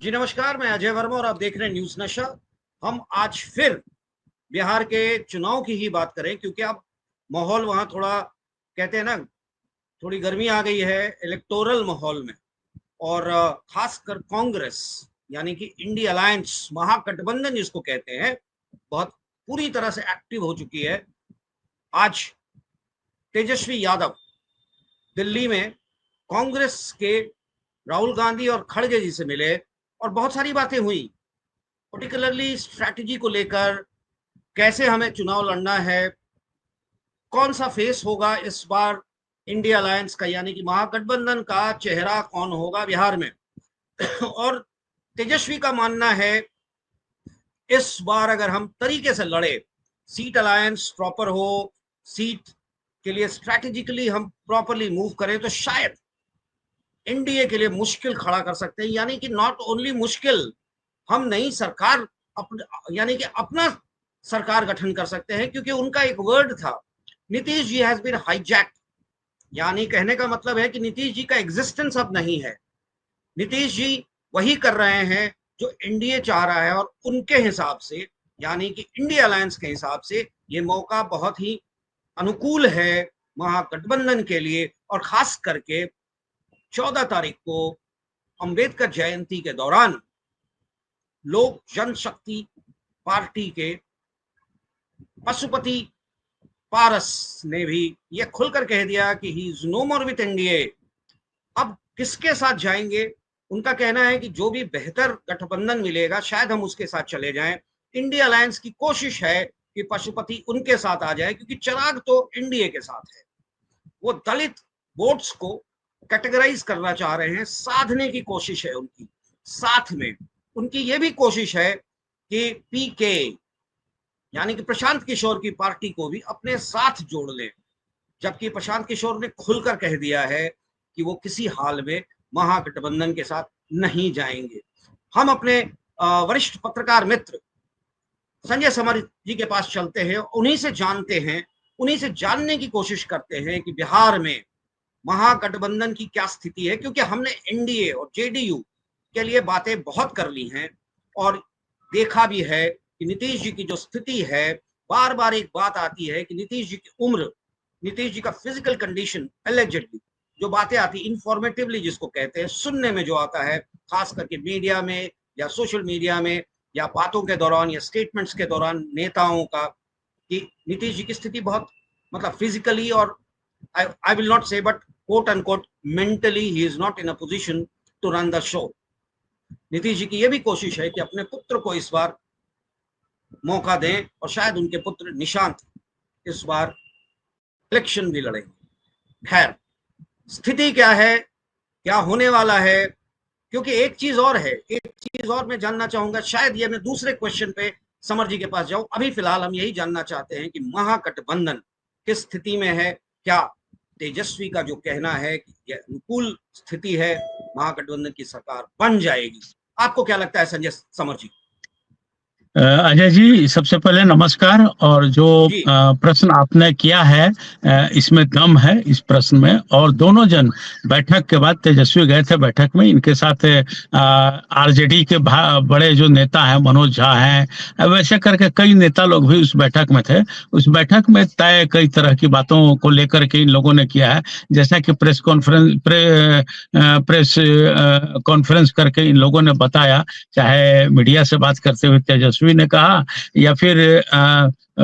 जी नमस्कार, मैं अजय वर्मा और आप देख रहे हैं न्यूज नशा। हम आज फिर बिहार के चुनाव की ही बात करें क्योंकि अब माहौल वहां थोड़ा, कहते हैं ना, थोड़ी गर्मी आ गई है इलेक्टोरल माहौल में। और खासकर कांग्रेस यानी कि इंडिया अलायंस, महागठबंधन जिसको कहते हैं, बहुत पूरी तरह से एक्टिव हो चुकी है। आज तेजस्वी यादव दिल्ली में कांग्रेस के राहुल गांधी और खड़गे जी से मिले और बहुत सारी बातें हुई, पर्टिकुलरली स्ट्रैटेजी को लेकर, कैसे हमें चुनाव लड़ना है, कौन सा फेस होगा इस बार इंडिया अलायंस का, यानी कि महागठबंधन का चेहरा कौन होगा बिहार में। और तेजस्वी का मानना है इस बार अगर हम तरीके से लड़े, सीट अलायंस प्रॉपर हो, सीट के लिए स्ट्रैटेजिकली हम प्रॉपरली मूव करें तो शायद एनडीए के लिए मुश्किल खड़ा कर सकते हैं। यानी कि नॉट ओनली मुश्किल, हम नई सरकार यानी कि अपना सरकार गठन कर सकते हैं। क्योंकि उनका एक वर्ड था, Nitish ji has been hijacked, यानी कहने का मतलब है कि नीतीश जी का एग्जिस्टेंस अब नहीं है। नीतीश जी वही कर रहे हैं जो एनडीए चाह रहा है और उनके हिसाब से, यानी कि इंडिया अलायंस के हिसाब से, ये मौका बहुत ही अनुकूल है महागठबंधन के लिए। और खास करके 14 तारीख को अंबेडकर जयंती के दौरान लोक जनशक्ति पार्टी के पशुपति पारस ने भी यह खुलकर कह दिया कि he is no more with NDA. अब किसके साथ जाएंगे? उनका कहना है कि जो भी बेहतर गठबंधन मिलेगा शायद हम उसके साथ चले जाएं। इंडिया अलायंस की कोशिश है कि पशुपति उनके साथ आ जाए, क्योंकि चिराग तो एनडीए के साथ है। वो दलित वोट्स को कैटेगराइज करना चाह रहे हैं, साधने की कोशिश है उनकी। साथ में उनकी ये भी कोशिश है कि पीके यानी कि प्रशांत किशोर की पार्टी को भी अपने साथ जोड़ लें, जबकि प्रशांत किशोर ने खुलकर कह दिया है कि वो किसी हाल में महागठबंधन के साथ नहीं जाएंगे। हम अपने वरिष्ठ पत्रकार मित्र संजय समर जी के पास चलते हैं, उन्हीं से जानते हैं, उन्हीं से जानने की कोशिश करते हैं कि बिहार में महागठबंधन की क्या स्थिति है। क्योंकि हमने एनडीए और जेडीयू के लिए बातें बहुत कर ली हैं और देखा भी है कि नीतीश जी की जो स्थिति है, बार बार एक बात आती है कि नीतीश जी की उम्र, नीतीश जी का फिजिकल कंडीशन, एलिजिडली जो बातें आती, इंफॉर्मेटिवली जिसको कहते हैं, सुनने में जो आता है, खास करके मीडिया में या सोशल मीडिया में या बातों के दौरान या स्टेटमेंट्स के दौरान नेताओं का, कि नीतीश जी की स्थिति बहुत, मतलब फिजिकली और I will not say, but quote unquote mentally he is not in a position to run the show. Nitish ji की यह भी कोशिश है कि अपने पुत्र को इस बार मौका दें और शायद उनके पुत्र निशांत इस बार इलेक्शन भी लड़ेंगे। खैर, स्थिति क्या है, क्या होने वाला है? क्योंकि एक चीज और है, एक चीज और मैं जानना चाहूंगा, शायद ये मैं दूसरे क्वेश्चन पे समर जी के पास जाऊं। अभी फिलहाल हम यही जानना चाहते हैं कि महागठबंधन किस स्थिति में है। क्या तेजस्वी का जो कहना है कि यह अनुकूल स्थिति है, महागठबंधन की सरकार बन जाएगी? आपको क्या लगता है संजय समर जी? अजय जी, सबसे पहले नमस्कार। और जो प्रश्न आपने किया है, इसमें दम है इस प्रश्न में। और दोनों जन बैठक के बाद, तेजस्वी गए थे बैठक में, इनके साथ आरजेडी के बड़े जो नेता हैं, मनोज झा हैं, वैसे करके कई नेता लोग भी उस बैठक में थे। उस बैठक में तय कई तरह की बातों को लेकर के इन लोगों ने किया है, जैसा कि प्रेस कॉन्फ्रेंस करके इन लोगों ने बताया, चाहे मीडिया से बात करते हुए तेजस्वी ने कहा या फिर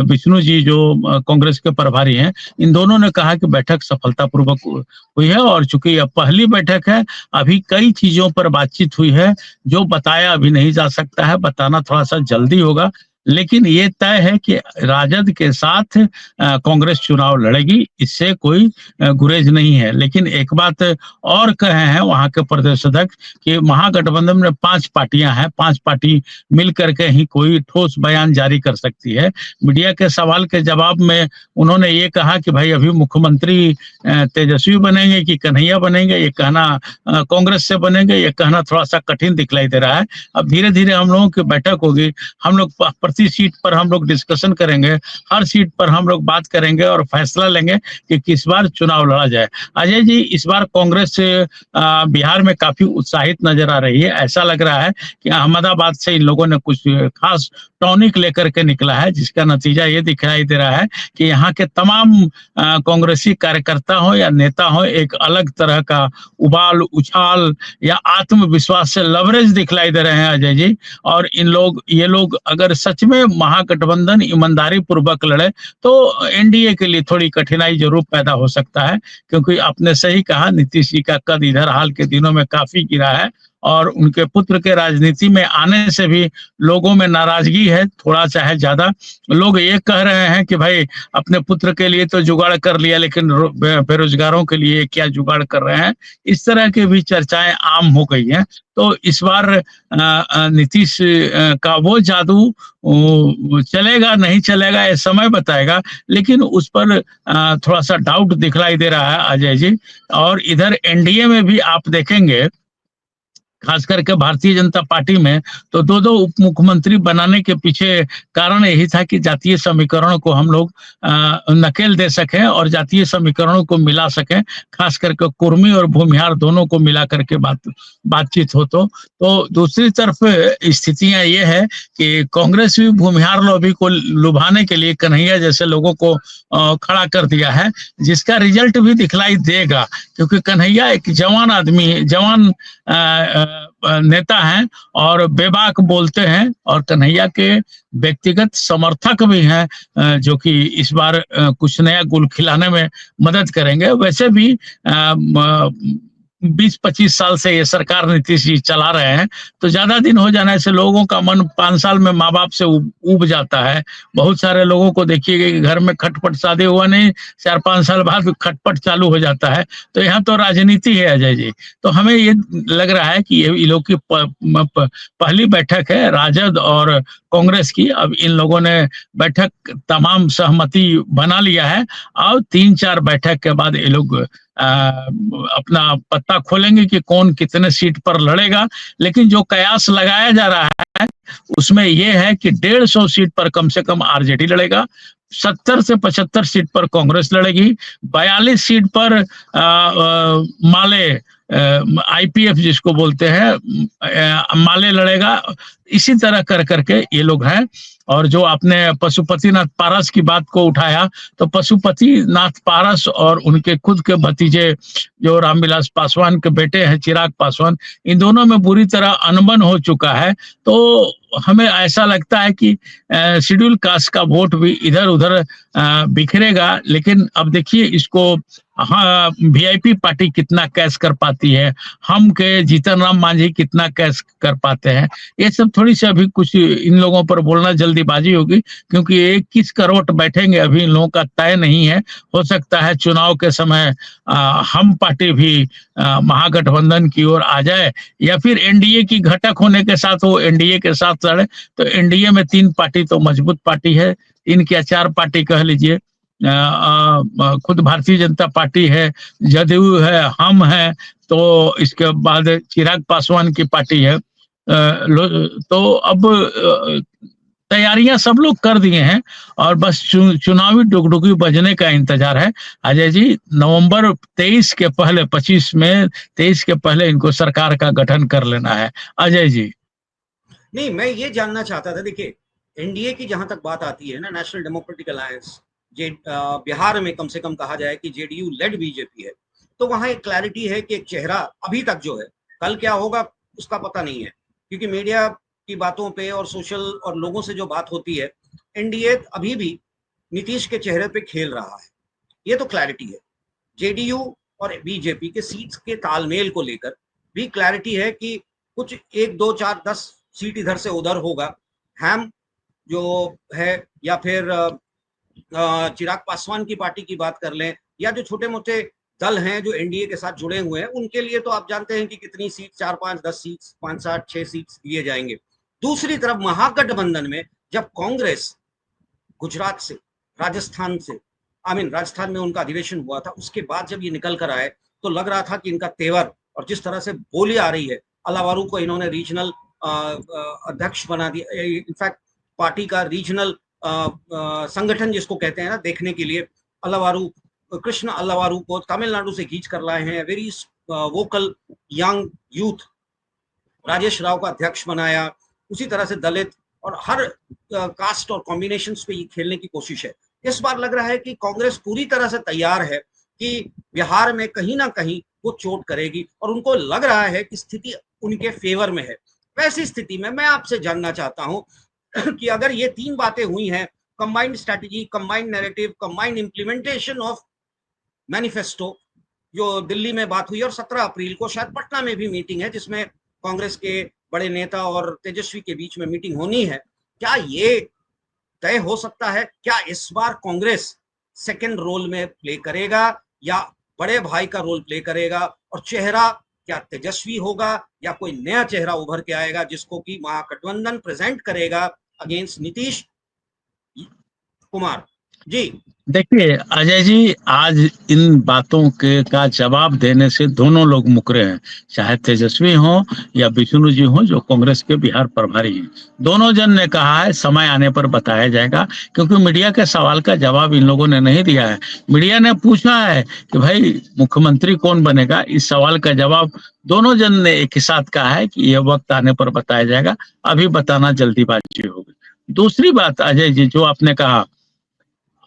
विष्णु जी जो कांग्रेस के प्रभारी हैं, इन दोनों ने कहा कि बैठक सफलतापूर्वक हुई है। और चूंकि यह पहली बैठक है, अभी कई चीजों पर बातचीत हुई है जो बताया अभी नहीं जा सकता है, बताना थोड़ा सा जल्दी होगा। लेकिन ये तय है कि राजद के साथ कांग्रेस चुनाव लड़ेगी, इससे कोई गुरेज नहीं है। लेकिन एक बात और कहे हैं वहां के प्रदेश अध्यक्ष कि महागठबंधन में 5 पार्टियां हैं, 5 पार्टी मिल करके ही कोई ठोस बयान जारी कर सकती है। मीडिया के सवाल के जवाब में उन्होंने ये कहा कि भाई अभी मुख्यमंत्री तेजस्वी बनेंगे कि कन्हैया बनेंगे, ये कहना कांग्रेस से बनेंगे, ये कहना थोड़ा सा कठिन दिखलाई दे रहा है। अब धीरे धीरे हम लोगों की बैठक होगी, हम लोग प्रति सीट पर हम लोग डिस्कशन करेंगे, हर सीट पर हम लोग बात करेंगे और फैसला लेंगे कि किस बार चुनाव लड़ा जाए। अजय जी, इस बार कांग्रेस बिहार में काफी उत्साहित नजर आ रही है। ऐसा लग रहा है कि अहमदाबाद से इन लोगों ने कुछ खास टॉनिक लेकर के निकला है, जिसका नतीजा ये दिखाई दे रहा है कि यहाँ के तमाम कांग्रेसी कार्यकर्ता हो या नेता हो, एक अलग तरह का उबाल उछाल या आत्मविश्वास से लवरेज दिखलाई दे रहे हैं अजय जी। और ये लोग अगर सच में महागठबंधन ईमानदारी पूर्वक लड़े तो एनडीए के लिए थोड़ी कठिनाई जरूर पैदा हो सकता है, क्योंकि आपने सही कहा, नीतीश जी का कद इधर हाल के दिनों में काफी गिरा है और उनके पुत्र के राजनीति में आने से भी लोगों में नाराजगी है, थोड़ा चाहे ज्यादा। लोग ये कह रहे हैं कि भाई अपने पुत्र के लिए तो जुगाड़ कर लिया, लेकिन बेरोजगारों के लिए क्या जुगाड़ कर रहे हैं, इस तरह की भी चर्चाएं आम हो गई हैं। तो इस बार नीतीश का वो जादू चलेगा नहीं चलेगा ये समय बताएगा, लेकिन उस पर थोड़ा सा डाउट दिखलाई दे रहा है अजय जी। और इधर एनडीए में भी आप देखेंगे, खास करके भारतीय जनता पार्टी में तो दो दो उप मुख्यमंत्री बनाने के पीछे कारण यही था कि जातीय समीकरणों को हम लोग नकेल दे सकें और जातीय समीकरणों को मिला सकें, खास करके कुर्मी और भूमिहार दोनों को मिला करके बातचीत हो। तो दूसरी तरफ स्थितियां ये है कि कांग्रेस भी भूमिहार लॉबी को लुभाने के लिए कन्हैया जैसे लोगों को खड़ा कर दिया है, जिसका रिजल्ट भी दिखलाई देगा, क्योंकि कन्हैया एक जवान आदमी, जवान नेता हैं और बेबाक बोलते हैं, और कन्हैया के व्यक्तिगत समर्थक भी हैं जो कि इस बार कुछ नया गुल खिलाने में मदद करेंगे। वैसे भी 20-25 साल से ये सरकार नीतीश जी चला रहे हैं, तो ज्यादा दिन हो जाने से लोगों का मन 5 साल में माँ बाप से उब जाता है। बहुत सारे लोगों को देखिएगा कि घर में खटपट, शादी हुआ नहीं 4-5 साल बाद खटपट चालू हो जाता है। तो यहाँ तो राजनीति है अजय जी। तो हमें ये लग रहा है कि ये लोग की पहली बैठक है राजद और कांग्रेस की। अब इन लोगों ने बैठक तमाम सहमति बना लिया है और 3-4 बैठक के बाद ये लोग अपना पत्ता खोलेंगे कि कौन कितने सीट पर लड़ेगा। लेकिन जो कयास लगाया जा रहा है उसमें यह है कि 150 सीट पर कम से कम आरजेडी लड़ेगा, 70 से 75 सीट पर कांग्रेस लड़ेगी, 42 सीट पर माले आईपीएफ जिसको बोलते हैं माले लड़ेगा। इसी तरह कर करके ये लोग हैं। और जो आपने पशुपतिनाथ पारस की बात को उठाया, तो पशुपतिनाथ पारस और उनके खुद के भतीजे जो रामविलास पासवान के बेटे हैं चिराग पासवान, इन दोनों में बुरी तरह अनबन हो चुका है। तो हमें ऐसा लगता है कि शेड्यूल कास्ट का वोट भी इधर उधर बिखरेगा। लेकिन अब देखिए इसको हाँ वीआईपी पार्टी कितना कैश कर पाती है, हम के जीतन राम मांझी कितना कैश कर पाते हैं, ये सब थोड़ी सी अभी कुछ इन लोगों पर बोलना जल्दीबाजी होगी, क्योंकि 21 करोड़ बैठेंगे अभी इन लोगों का तय नहीं है। हो सकता है चुनाव के समय हम पार्टी भी महागठबंधन की ओर आ जाए, या फिर एनडीए की घटक होने के साथ वो एनडीए के साथ लड़े। तो एनडीए में 3 पार्टी तो मजबूत पार्टी है, 3 या 4 पार्टी कह लीजिए। खुद भारतीय जनता पार्टी है, जदयू है, हम है, तो इसके बाद चिराग पासवान की पार्टी है। तो अब तैयारियां सब लोग कर दिए हैं और बस चुनावी डुगडुगी बजने का इंतजार है अजय जी। नवंबर 23 के पहले, 25 में 23 के पहले इनको सरकार का गठन कर लेना है अजय जी। नहीं, मैं ये जानना चाहता था, देखिए एनडीए की जहां तक बात आती है ना, नेशनल डेमोक्रेटिक अलायंस, बिहार में कम से कम कहा जाए कि जेडीयू लेड बीजेपी है, तो वहां एक क्लैरिटी है कि एक चेहरा अभी तक जो है, कल क्या होगा उसका पता नहीं है, क्योंकि मीडिया की बातों पे और सोशल और लोगों से जो बात होती है, एनडीए अभी भी नीतीश के चेहरे पे खेल रहा है, ये तो क्लैरिटी है। जेडीयू और बीजेपी के सीट्स के तालमेल को लेकर भी क्लैरिटी है कि कुछ 1, 2, 4, 10 सीट इधर से उधर होगा। हम जो है या फिर चिराग पासवान की पार्टी की बात कर लें, या जो छोटे मोटे दल हैं जो एनडीए के साथ जुड़े हुए हैं, उनके लिए तो आप जानते हैं कि कितनी सीट, 4, 5, 10 सीट, 5, 7, 6 सीट दिए जाएंगे। दूसरी तरफ महागठबंधन में जब कांग्रेस गुजरात से, राजस्थान से, राजस्थान में उनका अधिवेशन हुआ था, उसके बाद जब ये निकल कर आए तो लग रहा था कि इनका तेवर और जिस तरह से बोली आ रही है, अलावारू को इन्होंने रीजनल अध्यक्ष बना दिया। इनफैक्ट पार्टी का रीजनल संगठन जिसको कहते हैं ना, देखने के लिए कृष्ण अल्लावारू को तमिलनाडु से खींच कर लाए हैं। Very vocal young youth, Rajesh Rao का अध्यक्ष बनाया। उसी तरह से दलित और हर कास्ट और कॉम्बिनेशंस पे ये खेलने की कोशिश है। इस बार लग रहा है कि कांग्रेस पूरी तरह से तैयार है कि बिहार में कहीं ना कहीं वो चोट करेगी, और उनको लग रहा है कि स्थिति उनके फेवर में है। वैसी स्थिति में मैं आपसे जानना चाहता हूं कि अगर ये तीन बातें हुई हैं, combined strategy, combined narrative, combined implementation of manifesto, जो दिल्ली में बात हुई, और 17 अप्रैल को शायद पटना में भी मीटिंग है जिसमें कांग्रेस के बड़े नेता और तेजस्वी के बीच में मीटिंग होनी है, क्या ये तय हो सकता है? क्या इस बार कांग्रेस सेकंड रोल में प्ले करेगा या बड़े भाई का रोल प्ले करेगा, और चेहरा क्या तेजस्वी होगा या कोई नया चेहरा उभर के आएगा जिसको कि महागठबंधन प्रेजेंट करेगा अगेंस्ट नीतीश कुमार जी? देखिए अजय जी, आज इन बातों के का जवाब देने से दोनों लोग मुकरे हैं, चाहे तेजस्वी हो या विष्णु जी हो जो कांग्रेस के बिहार प्रभारी हैं। दोनों जन ने कहा है समय आने पर बताया जाएगा, क्योंकि मीडिया के सवाल का जवाब इन लोगों ने नहीं दिया है। मीडिया ने पूछा है कि भाई मुख्यमंत्री कौन बनेगा, इस सवाल का जवाब दोनों जन ने एक ही साथ कहा है कि यह वक्त आने पर बताया जाएगा, अभी बताना जल्दीबाजी होगी। दूसरी बात अजय जी, जो आपने कहा,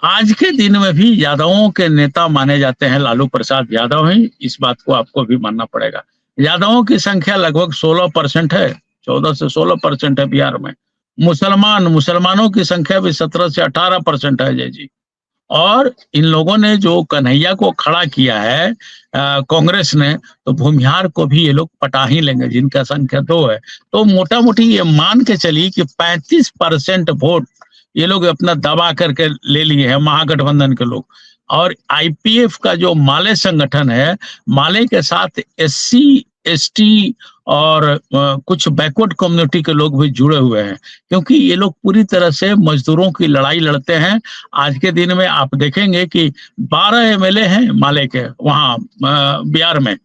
आज के दिन में भी यादवों के नेता माने जाते हैं लालू प्रसाद यादव ही, इस बात को आपको भी मानना पड़ेगा। यादवों की संख्या लगभग 16% है, 14 से 16% है बिहार में। मुसलमानों की संख्या भी 17 से 18% है अजय जी। और इन लोगों ने जो कन्हैया को खड़ा किया है कांग्रेस ने, तो भूमिहार को भी ये लोग पटा ही लेंगे, जिनका संख्या 2 है। तो मोटा मोटी ये मान के चलिए कि 35% वोट ये लोग अपना दबा करके ले लिए हैं महागठबंधन के लोग। और आईपीएफ का जो माले संगठन है, माले के साथ एससी एसटी और कुछ बैकवर्ड कम्युनिटी के लोग भी जुड़े हुए हैं, क्योंकि ये लोग पूरी तरह से मजदूरों की लड़ाई लड़ते हैं। आज के दिन में आप देखेंगे कि 12 एमएलए हैं माले के वहाँ बिहार में।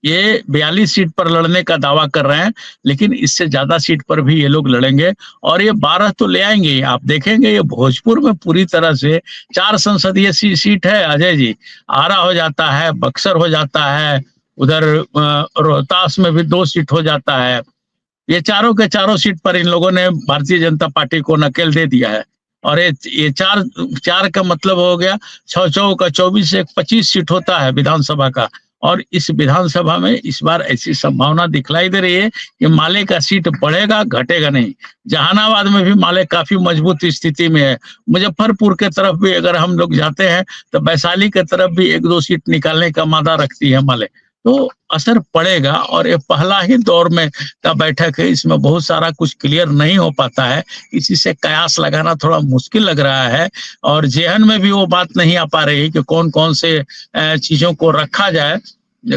ये 42 सीट पर लड़ने का दावा कर रहे हैं, लेकिन इससे ज्यादा सीट पर भी ये लोग लड़ेंगे, और ये 12 तो ले आएंगे। आप देखेंगे ये भोजपुर में पूरी तरह से 4 संसदीय सीट है अजय जी, आरा हो जाता है, बक्सर हो जाता है, उधर रोहतास में भी 2 सीट हो जाता है। ये चारों के चारों सीट पर इन लोगों ने भारतीय जनता पार्टी को नकेल दे दिया है। और ये चार का मतलब हो गया 6 का 24 से 25 सीट होता है विधानसभा का। और इस विधानसभा में इस बार ऐसी संभावना दिखलाई दे रही है कि माले का सीट बढ़ेगा, घटेगा नहीं। जहानाबाद में भी माले काफी मजबूत स्थिति में है। मुजफ्फरपुर के तरफ भी अगर हम लोग जाते हैं तो वैशाली के तरफ भी 1-2 सीट निकालने का मादा रखती है माले। तो असर पड़ेगा, और ये पहला ही दौर में का बैठक है, इसमें बहुत सारा कुछ क्लियर नहीं हो पाता है, इसी से कयास लगाना थोड़ा मुश्किल लग रहा है। और जेहन में भी वो बात नहीं आ पा रही कि कौन कौन से चीजों को रखा जाए।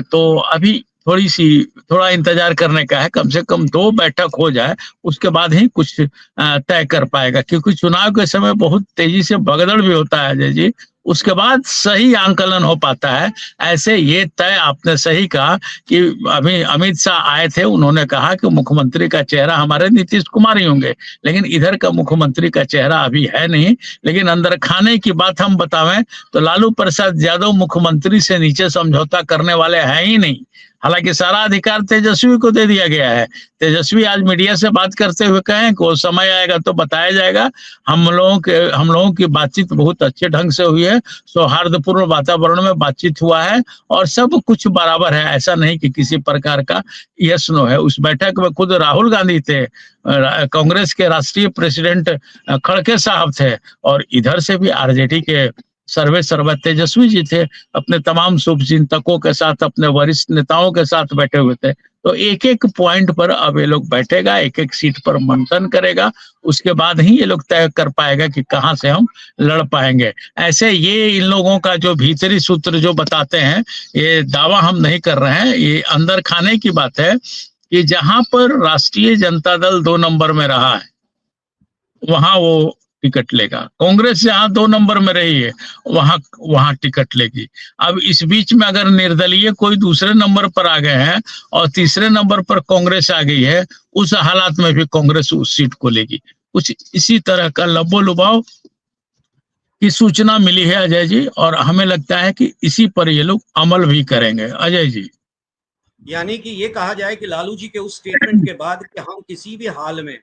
तो अभी थोड़ा इंतजार करने का है, कम से कम 2 बैठक हो जाए, उसके बाद ही कुछ तय कर पाएगा, क्योंकि चुनाव के समय बहुत तेजी से भगदड़ भी होता है अजय जी, उसके बाद सही आंकलन हो पाता है। ऐसे ये तय आपने सही कहा कि अभी अमित शाह आए थे, उन्होंने कहा कि मुख्यमंत्री का चेहरा हमारे नीतीश कुमार ही होंगे, लेकिन इधर का मुख्यमंत्री का चेहरा अभी है नहीं। लेकिन अंदर खाने की बात हम बतावें तो लालू प्रसाद यादव मुख्यमंत्री से नीचे समझौता करने वाले हैं ही नहीं। हालांकि सारा अधिकार तेजस्वी को दे दिया गया है। तेजस्वी आज मीडिया से बात करते हुए कहें कि वो समय आएगा तो बताया जाएगा। हम लोगों की बातचीत बहुत अच्छे ढंग से हुई है, सौहार्दपूर्ण वातावरण में बातचीत हुआ है, और सब कुछ बराबर है। ऐसा नहीं कि किसी प्रकार का यस नो है। उस बैठक में खुद राहुल गांधी थे, कांग्रेस के राष्ट्रीय प्रेसिडेंट खड़गे साहब थे, और इधर से भी आरजेडी के सर्वे तेजस्वी जी थे, अपने तमाम शुभचिंतकों के साथ, अपने वरिष्ठ नेताओं के साथ बैठे हुए थे। तो एक एक पॉइंट पर अब ये लोग बैठेगा, एक एक सीट पर मंथन करेगा, उसके बाद ही ये लोग तय कर पाएगा कि कहां से हम लड़ पाएंगे। ऐसे ये इन लोगों का जो भीतरी सूत्र जो बताते हैं, ये दावा हम नहीं कर रहे हैं, ये अंदर खाने की बात है कि जहां पर राष्ट्रीय जनता दल 2 नंबर में रहा है वहां वो टिकट लेगा। कांग्रेस जहां 2 नंबर में रही है वहां टिकट लेगी। अब इस बीच में अगर निर्दलीय कोई दूसरे नंबर पर आ गए हैं और तीसरे नंबर पर कांग्रेस आ गई है, उस हालात में भी कांग्रेस उस सीट को लेगी। कुछ इसी तरह का लबो-लुभाव की सूचना मिली है अजय जी, और हमें लगता है कि इसी पर ये लोग अमल भी करेंगे। अजय जी। यानी कि ये कहा जाए कि लालू जी के उस स्टेटमेंट के बाद कि हम किसी भी हाल में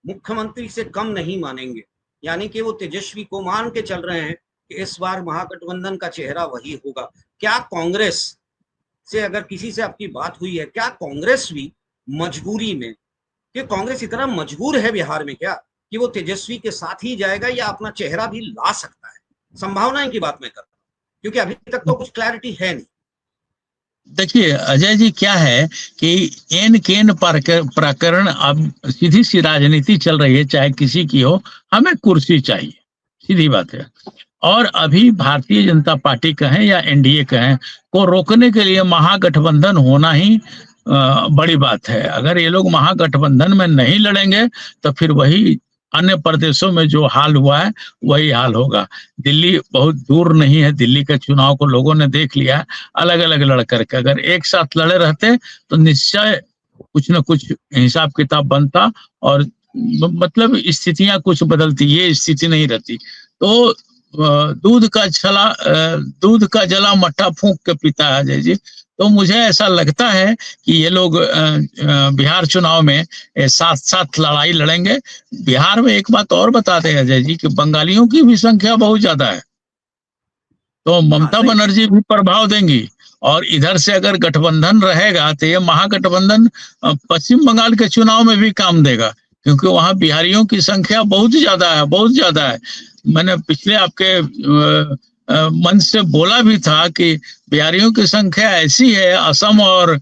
मुख्यमंत्री से कम नहीं मानेंगे, यानी कि वो तेजस्वी को मान के चल रहे हैं कि इस बार महागठबंधन का चेहरा वही होगा। क्या कांग्रेस से अगर किसी से आपकी बात हुई है, क्या कांग्रेस भी मजबूरी में, कि कांग्रेस इतना मजबूर है बिहार में क्या कि वो तेजस्वी के साथ ही जाएगा या अपना चेहरा भी ला सकता है? संभावनाएं की बात मैं कर रहा हूं, क्योंकि अभी तक तो कुछ क्लैरिटी है नहीं। देखिए अजय जी, क्या है कि एन केन प्रकरण, अब सीधी सी राजनीति चल रही है, चाहे किसी की हो, हमें कुर्सी चाहिए, सीधी बात है। और अभी भारतीय जनता पार्टी कहें या एनडीए कहें, को रोकने के लिए महागठबंधन होना ही बड़ी बात है। अगर ये लोग महागठबंधन में नहीं लड़ेंगे तो फिर वही अन्य प्रदेशों में जो हाल हुआ है वही हाल होगा। दिल्ली बहुत दूर नहीं है, दिल्ली के चुनाव को लोगों ने देख लिया, अलग अलग लड़ करके अगर एक साथ लड़े रहते तो निश्चय कुछ न कुछ हिसाब किताब बनता और मतलब स्थितियां कुछ बदलती, ये स्थिति नहीं रहती। तो दूध का जला मट्ठा फूंक के पीता है अजय जी। तो मुझे ऐसा लगता है कि ये लोग बिहार चुनाव में साथ साथ लड़ाई लड़ेंगे। बिहार में एक बात और बता दें अजय जी कि बंगालियों की भी संख्या बहुत ज्यादा है, तो ममता बनर्जी भी प्रभाव देंगी। और इधर से अगर गठबंधन रहेगा तो ये महागठबंधन पश्चिम बंगाल के चुनाव में भी काम देगा, क्योंकि वहां बिहारियों की संख्या बहुत ज्यादा है, बहुत ज्यादा है। मैंने पिछले आपके मंच से बोला भी था कि बिहारियों की संख्या ऐसी है असम और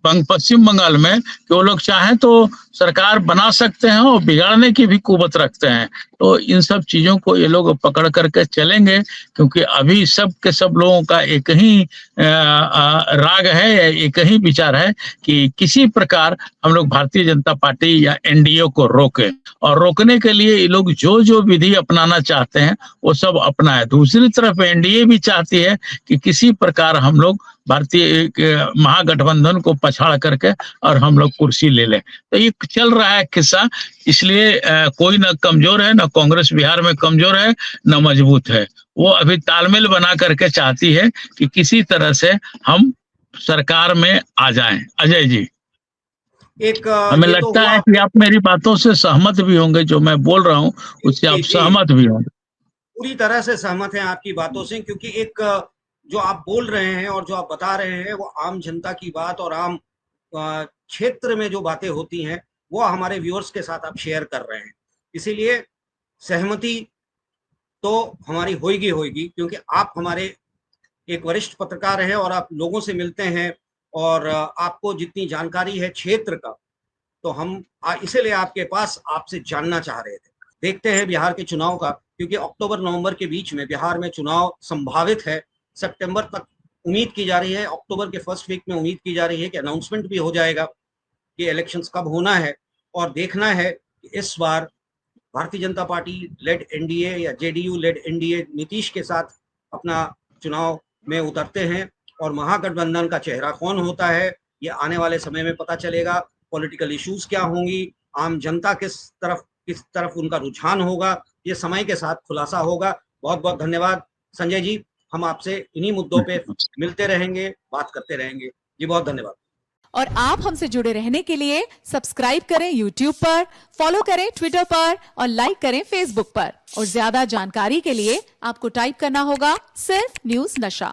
पश्चिम बंगाल में कि वो लोग चाहें तो सरकार बना सकते हैं और बिगाड़ने की भी कुवत रखते हैं। तो इन सब चीजों को ये लोग पकड़ करके चलेंगे, क्योंकि अभी सब के सब लोगों का एक ही राग है, एक ही विचार है कि किसी प्रकार हम लोग भारतीय जनता पार्टी या एनडीए को रोके, और रोकने के लिए ये लोग जो जो विधि अपनाना चाहते हैं वो सब अपनाए। दूसरी तरफ एनडीए भी चाहती है कि किसी प्रकार हम लोग भारतीय महागठबंधन को पछाड़ करके और हम लोग कुर्सी ले लें। तो ये चल रहा है किस्सा। इसलिए कोई ना कमजोर है, ना कांग्रेस बिहार में कमजोर है, ना मजबूत है। वो अभी तालमेल बना करके चाहती है कि किसी तरह से हम सरकार में आ जाएं। अजय जी, हमें लगता है कि आप मेरी बातों से सहमत भी होंगे, जो मैं बोल रहा हूँ उससे आप सहमत भी होंगे। पूरी तरह से सहमत हैं आपकी बातों से, क्योंकि एक जो आप बोल रहे हैं और जो आप बता रहे हैं वो आम जनता की बात और आम क्षेत्र में जो बातें होती हैं वो हमारे व्यूअर्स के साथ आप शेयर कर रहे हैं। इसीलिए सहमति तो हमारी होगी, क्योंकि आप हमारे एक वरिष्ठ पत्रकार हैं और आप लोगों से मिलते हैं और आपको जितनी जानकारी है क्षेत्र का, तो हम इसीलिए आपके पास आपसे जानना चाह रहे थे। देखते हैं बिहार के चुनाव का, क्योंकि अक्टूबर नवंबर के बीच में बिहार में चुनाव संभावित है। सितंबर तक उम्मीद की जा रही है, अक्टूबर के फर्स्ट वीक में उम्मीद की जा रही है कि अनाउंसमेंट भी हो जाएगा कि इलेक्शंस कब होना है। और देखना है कि इस बार Bharatiya Janata party lead NDA या जेडीयू लेड एनडीए नीतीश के साथ अपना चुनाव में उतरते हैं और महागठबंधन का चेहरा कौन होता है ये आने वाले समय में पता चलेगा। पॉलिटिकल इश्यूज क्या होंगी, आम जनता किस तरफ उनका रुझान होगा, ये समय के साथ खुलासा होगा। बहुत बहुत धन्यवाद संजय जी, हम आपसे इन्हीं मुद्दों पे मिलते रहेंगे, बात करते रहेंगे जी। बहुत धन्यवाद। और आप हमसे जुड़े रहने के लिए सब्सक्राइब करें YouTube पर, फॉलो करें Twitter पर और लाइक करें Facebook पर। और ज्यादा जानकारी के लिए आपको टाइप करना होगा सिर्फ न्यूज़ नशा।